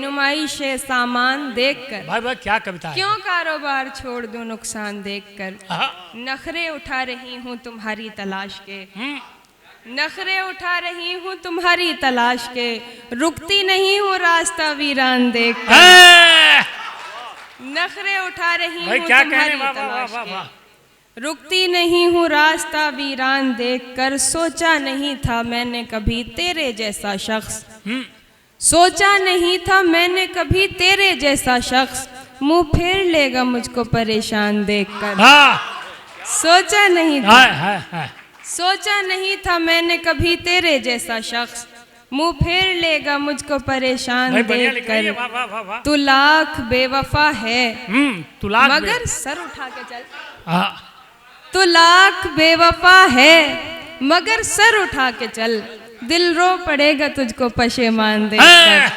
नुमाइश सामान देखकर। भाई भाई क्या कविता है? क्यों कारोबार छोड़ दूं नुकसान देखकर। हाँ। नखरे उठा रही हूँ तुम्हारी तलाश के। नखरे उठा रही हूँ तुम्हारी तलाश के, रुकती नहीं हूँ रास्ता वीरान देखकर। नखरे उठा रही हूँ तुम्हारी तलाश के, रुकती नहीं हूँ रास्ता वीरान देखकर। सोचा नहीं था मैंने कभी तेरे जैसा शख्स, सोचा नहीं था मैंने कभी तेरे जैसा शख्स, मुंह फेर लेगा मुझको परेशान देखकर। सोचा नहीं था, सोचा नहीं था मैंने कभी तेरे जैसा शख्स, मुंह फेर लेगा मुझको परेशान देखकर। तू लाख बेवफा है मगर सर उठा के चल। तू लाख बेवफा है मगर सर उठा के चल, दिल रो पड़ेगा तुझको पशेमान देखकर।